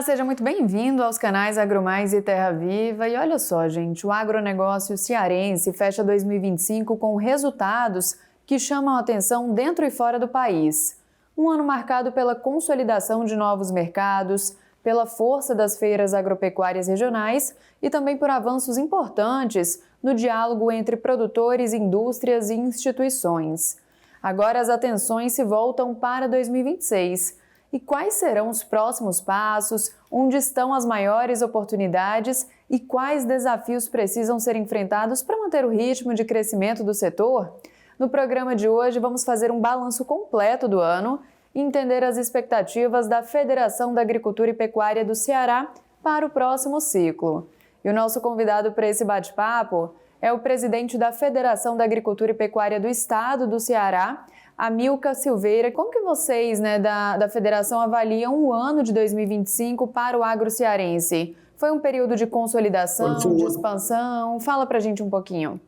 seja muito bem-vindo aos canais AgroMais e Terra Viva. E olha só, gente, o agronegócio cearense fecha 2025 com resultados que chamam a atenção dentro e fora do país. Um ano marcado pela consolidação de novos mercados, pela força das feiras agropecuárias regionais e também por avanços importantes no diálogo entre produtores, indústrias e instituições. Agora as atenções se voltam para 2026. E quais serão os próximos passos, onde estão as maiores oportunidades e quais desafios precisam ser enfrentados para manter o ritmo de crescimento do setor? No programa de hoje, vamos fazer um balanço completo do ano e entender as expectativas da Federação da Agricultura e Pecuária do Ceará para o próximo ciclo. E o nosso convidado para esse bate-papo é o presidente da Federação da Agricultura e Pecuária do Estado do Ceará, Amilcar Silveira. Como que vocês, da Federação, avaliam o ano de 2025 para o agro cearense? Foi um período de consolidação, de expansão? Fala pra gente um pouquinho.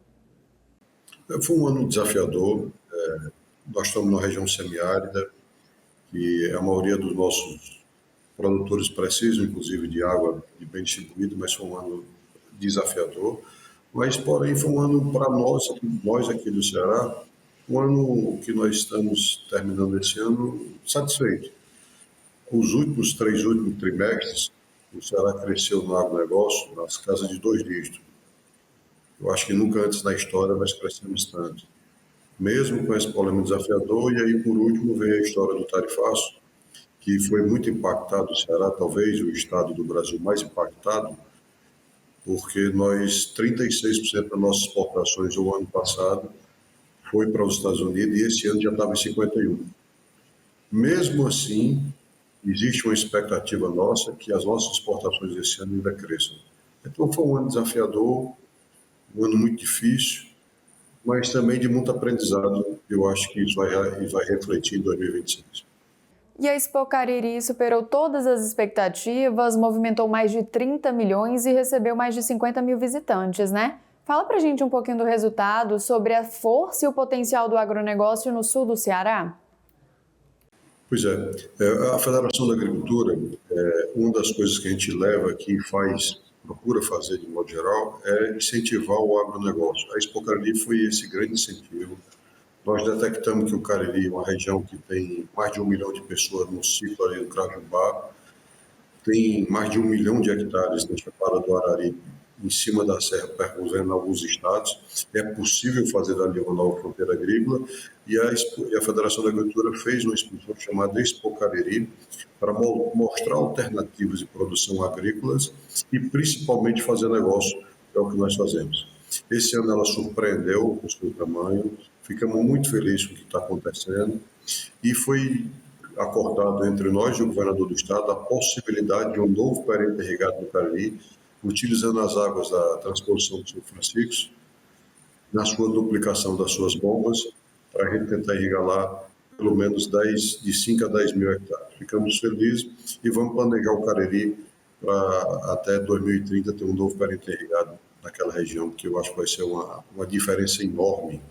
Foi um ano desafiador. Nós estamos numa região semiárida e a maioria dos nossos produtores precisam, inclusive, de água bem distribuída, mas foi um ano desafiador. Mas, porém, foi um ano para nós aqui do Ceará, um ano que nós estamos terminando esse ano satisfeito. Os três últimos trimestres, o Ceará cresceu no agronegócio nas casas de 2 dígitos. Eu acho que nunca antes na história nós crescemos tanto. Mesmo com esse problema desafiador, e aí por último veio a história do tarifaço, que foi muito impactado o Ceará, talvez o estado do Brasil mais impactado, porque 36% das nossas exportações do ano passado foi para os Estados Unidos e esse ano já estava em 51%. Mesmo assim, existe uma expectativa nossa que as nossas exportações esse ano ainda cresçam. Então foi um ano desafiador, um ano muito difícil, mas também de muito aprendizado. Eu acho que isso vai refletir em 2026. E a Expo Cariri superou todas as expectativas, movimentou mais de 30 milhões e recebeu mais de 50 mil visitantes, né? Fala pra gente um pouquinho do resultado, sobre a força e o potencial do agronegócio no sul do Ceará. Pois é, a Federação da Agricultura, uma das coisas que a gente leva aqui e procura fazer de modo geral, é incentivar o agronegócio. A Expo Cariri foi esse grande incentivo. Nós detectamos que o Cariri é uma região que tem mais de 1 milhão de pessoas no ciclo ali do Crajubá, tem mais de 1 milhão de hectares na Chapada do Arari, em cima da serra, percorrendo alguns estados. É possível fazer dali uma nova fronteira agrícola, e a Federação da Agricultura fez uma exposição chamada Expo Cariri para mostrar alternativas de produção agrícolas e principalmente fazer negócio, que é o que nós fazemos. Esse ano ela surpreendeu com o seu tamanho, ficamos muito felizes com o que está acontecendo, e foi acordado entre nós e o governador do estado a possibilidade de um novo parente irrigado no Cariri, utilizando as águas da transposição do São Francisco, na sua duplicação das suas bombas, para a gente tentar irrigar lá pelo menos de 5 a 10 mil hectares. Ficamos felizes e vamos planejar o Cariri para até 2030 ter um novo parente irrigado naquela região, que eu acho que vai ser uma diferença enorme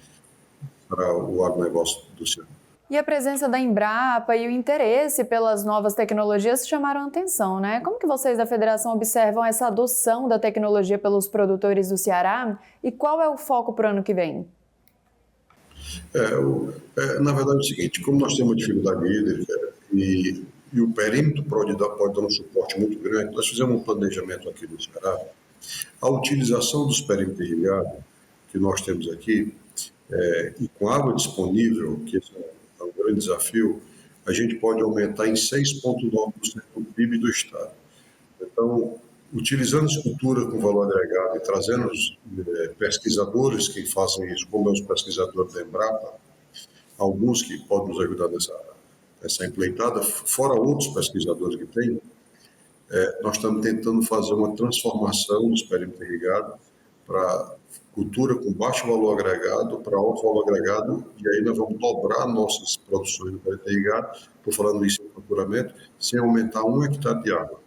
para o agronegócio do Ceará. E a presença da Embrapa e o interesse pelas novas tecnologias chamaram a atenção, né? Como que vocês da Federação observam essa adoção da tecnologia pelos produtores do Ceará e qual é o foco para o ano que vem? Na verdade é o seguinte, como nós temos uma dificuldade hídrica e o perímetro pode dar um suporte muito grande, nós fizemos um planejamento aqui no Ceará. A utilização dos perímetros irrigados que nós temos aqui, e com água disponível, que é um grande desafio, a gente pode aumentar em 6,9% o PIB do Estado. Então, utilizando escultura com valor agregado e trazendo os pesquisadores que fazem isso, como os pesquisadores da Embrapa, alguns que podem nos ajudar nessa empreitada, fora outros pesquisadores que tem, nós estamos tentando fazer uma transformação dos perímetros irrigados para cultura com baixo valor agregado para alto valor agregado, e aí nós vamos dobrar nossas produções do perímetro irrigado, estou falando isso em procuramento, sem aumentar 1 hectare de água.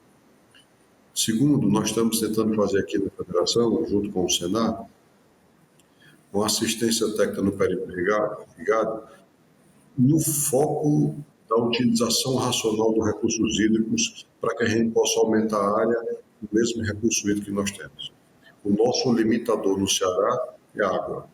Segundo, nós estamos tentando fazer aqui na Federação, junto com o Senar, uma assistência técnica no perímetro irrigado, no foco da utilização racional dos recursos hídricos para que a gente possa aumentar a área do mesmo recurso hídrico que nós temos. O nosso limitador no Ceará é a água.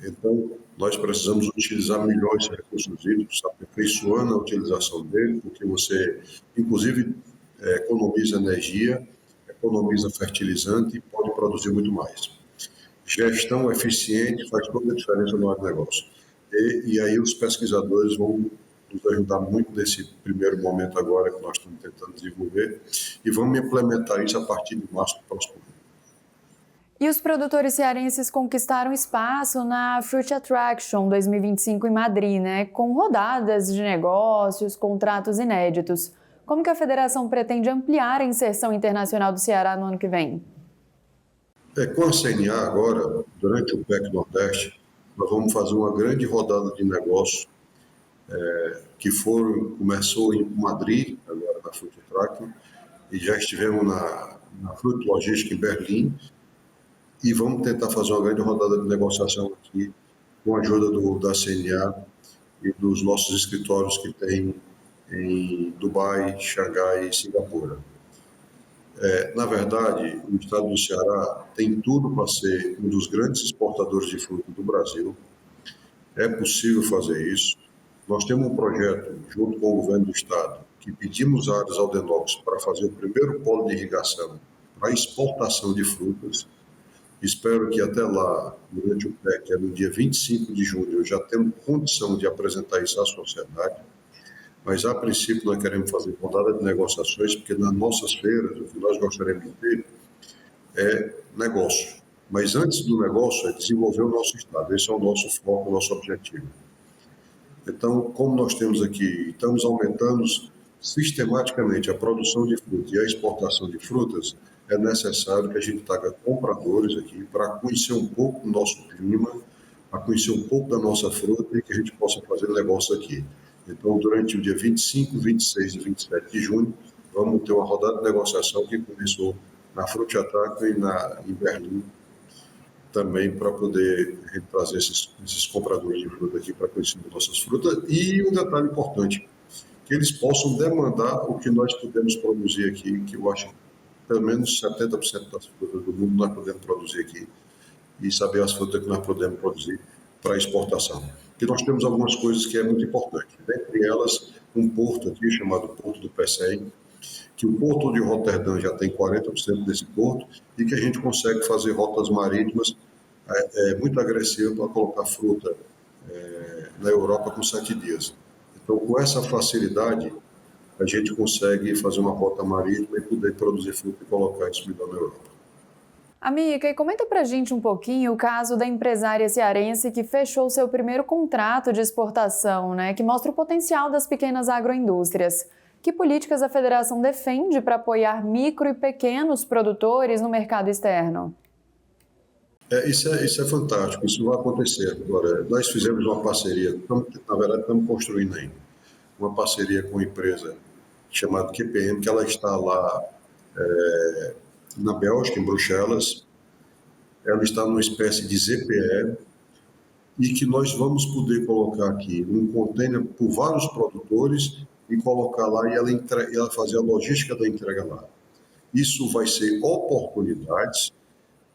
Então, nós precisamos utilizar melhor esse recursos hídricos, aperfeiçoando a utilização dele, porque você, inclusive, economiza energia, economiza fertilizante e pode produzir muito mais. Gestão eficiente faz toda a diferença no agronegócio. E aí os pesquisadores vão nos ajudar muito nesse primeiro momento agora que nós estamos tentando desenvolver e vamos implementar isso a partir de março do próximo ano. E os produtores cearenses conquistaram espaço na Fruit Attraction 2025 em Madrid, né? Com rodadas de negócios, contratos inéditos. Como que a federação pretende ampliar a inserção internacional do Ceará no ano que vem? Com a CNA agora, durante o PEC Nordeste, nós vamos fazer uma grande rodada de negócios que começou em Madrid, agora na Fruit Attraction, e já estivemos na Fruit Logística em Berlim, e vamos tentar fazer uma grande rodada de negociação aqui, com a ajuda da CNA e dos nossos escritórios que tem em Dubai, Xangai e Singapura. Na verdade, o estado do Ceará tem tudo para ser um dos grandes exportadores de fruta do Brasil. É possível fazer isso. Nós temos um projeto, junto com o governo do estado, que pedimos a Ares Aldenox para fazer o primeiro polo de irrigação para exportação de frutas. Espero que até lá, durante o PEC, que é no dia 25 de junho, eu já tenho condição de apresentar isso à sociedade. Mas, a princípio, nós queremos fazer rodada de negociações, porque nas nossas feiras, o que nós gostaríamos de ter é negócio. Mas, antes do negócio, é desenvolver o nosso estado. Esse é o nosso foco, o nosso objetivo. Então, como nós temos aqui, estamos aumentando sistematicamente a produção de frutas e a exportação de frutas, é necessário que a gente traga compradores aqui para conhecer um pouco do nosso clima, para conhecer um pouco da nossa fruta e que a gente possa fazer negócio aqui. Então, durante o dia 25, 26 e 27 de junho, vamos ter uma rodada de negociação que começou na Fruit Attraction e em Berlim, também para poder trazer esses compradores de fruta aqui para conhecer nossas frutas. E um detalhe importante, que eles possam demandar o que nós podemos produzir aqui, que eu acho que pelo menos 70% das frutas do mundo nós podemos produzir aqui, e saber as frutas que nós podemos produzir para exportação. Porque nós temos algumas coisas que é muito importante, dentre elas um porto aqui chamado Porto do Pecém, que o Porto de Roterdã já tem 40% desse porto e que a gente consegue fazer rotas marítimas muito agressivas para colocar fruta na Europa com 7 dias. Então, com essa facilidade, a gente consegue fazer uma rota marítima e poder produzir fruta e colocar isso melhor na Europa. Amiga, e comenta pra gente um pouquinho o caso da empresária cearense que fechou seu primeiro contrato de exportação, né, que mostra o potencial das pequenas agroindústrias. Que políticas a federação defende para apoiar micro e pequenos produtores no mercado externo? Isso é fantástico, isso vai acontecer agora. Nós fizemos uma parceria, na verdade estamos construindo ainda, uma parceria com uma empresa chamada QPM, que ela está lá na Bélgica, em Bruxelas. Ela está numa espécie de ZPE e que nós vamos poder colocar aqui um container por vários produtores e colocar lá e ela fazer a logística da entrega lá. Isso vai ser oportunidades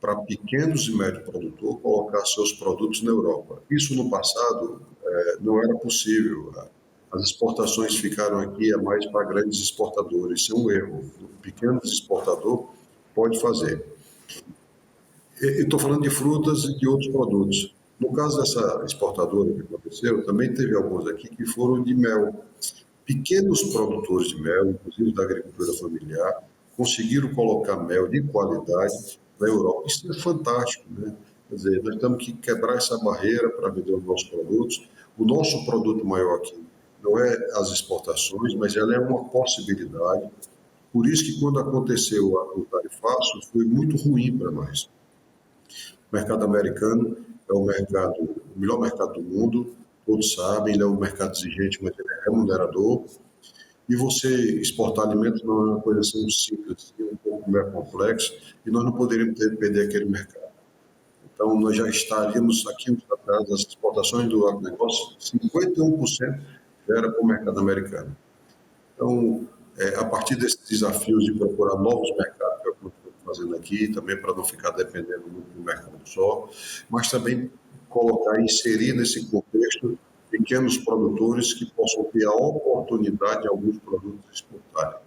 para pequenos e médios produtores colocar seus produtos na Europa. Isso no passado não era possível. As exportações ficaram aqui mais para grandes exportadores. Isso é um erro. O pequeno exportador pode fazer. Estou falando de frutas e de outros produtos. No caso dessa exportadora que aconteceu, também teve alguns aqui que foram de mel. Pequenos produtores de mel, inclusive da agricultura familiar, conseguiram colocar mel de qualidade na Europa. Isso é fantástico, né? Quer dizer, nós temos que quebrar essa barreira para vender os nossos produtos. O nosso produto maior aqui não é as exportações, mas ela é uma possibilidade. Por isso que quando aconteceu o tarifaço, foi muito ruim para nós. O mercado americano é o melhor mercado do mundo, todos sabem, ele é um mercado exigente, mas ele é remunerador. E você exportar alimentos não é uma coisa assim simples, é um pouco mais complexo, e nós não poderíamos perder aquele mercado. Então, nós já estaríamos aqui atrás das exportações do agronegócio, 51% gera para o mercado americano. Então, a partir desses desafios de procurar novos mercados, que é o que nós estamos fazendo aqui, também para não ficar dependendo muito do mercado só, mas também colocar e inserir nesse contexto pequenos produtores que possam ter a oportunidade de alguns produtos exportarem.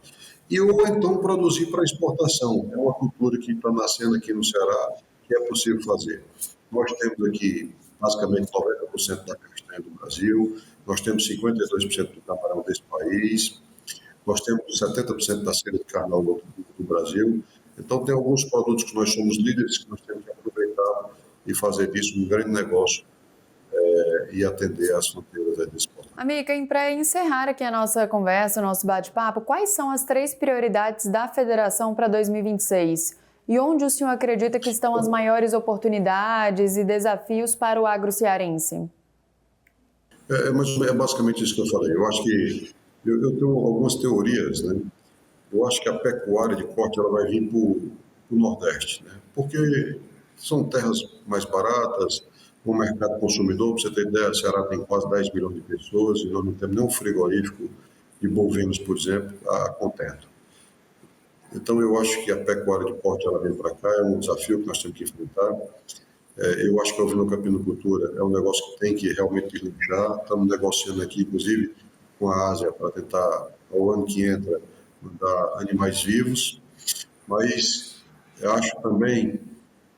Ou então produzir para exportação. É uma cultura que está nascendo aqui no Ceará, que é possível fazer. Nós temos aqui basicamente 90% da castanha do Brasil, nós temos 52% do camarão desse país, nós temos 70% da cera de carnal do Brasil. Então, tem alguns produtos que nós somos líderes, que nós temos que aproveitar e fazer disso um grande negócio e atender às fronteiras desse país. Amica, e para encerrar aqui a nossa conversa, o nosso bate-papo, quais são as 3 prioridades da Federação para 2026? E onde o senhor acredita que estão as maiores oportunidades e desafios para o agro cearense? Mas é basicamente isso que eu falei. Eu acho que eu tenho algumas teorias, né? Eu acho que a pecuária de corte ela vai vir para o Nordeste, né? Porque são terras mais baratas, o mercado consumidor, para você ter ideia, o Ceará tem quase 10 milhões de pessoas e nós não temos nenhum frigorífico de bovinos, por exemplo, a contento. Então, eu acho que a pecuária de corte ela vem para cá, é um desafio que nós temos que enfrentar. Eu acho que a ovinocultura é um negócio que tem que realmente linkar. Estamos negociando aqui, inclusive, com a Ásia para tentar, ao ano que entra, mandar animais vivos. Mas eu acho também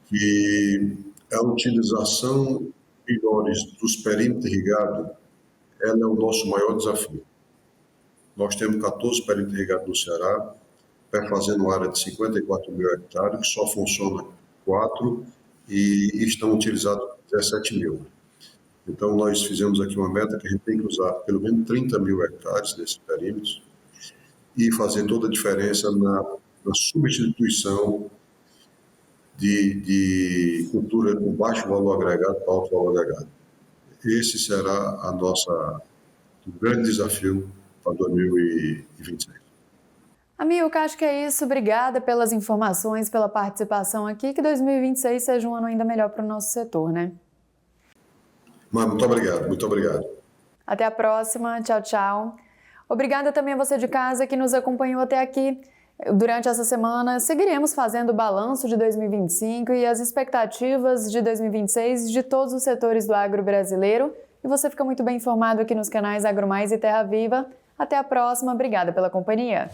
que a utilização melhores dos perímetros irrigados ela é o nosso maior desafio. Nós temos 14 perímetros irrigados no Ceará, fazendo uma área de 54 mil hectares, que só funciona 4 e estão utilizados 17 mil. Então, nós fizemos aqui uma meta que a gente tem que usar pelo menos 30 mil hectares desses perímetros e fazer toda a diferença na substituição de cultura com baixo valor agregado para alto valor agregado. Esse será o grande desafio para 2026. Amilcar, acho que é isso. Obrigada pelas informações, pela participação aqui. Que 2026 seja um ano ainda melhor para o nosso setor, né? Muito obrigado, muito obrigado. Até a próxima. Tchau, tchau. Obrigada também a você de casa que nos acompanhou até aqui. Durante essa semana, seguiremos fazendo o balanço de 2025 e as expectativas de 2026 de todos os setores do agro brasileiro. E você fica muito bem informado aqui nos canais AgroMais e Terra Viva. Até a próxima. Obrigada pela companhia.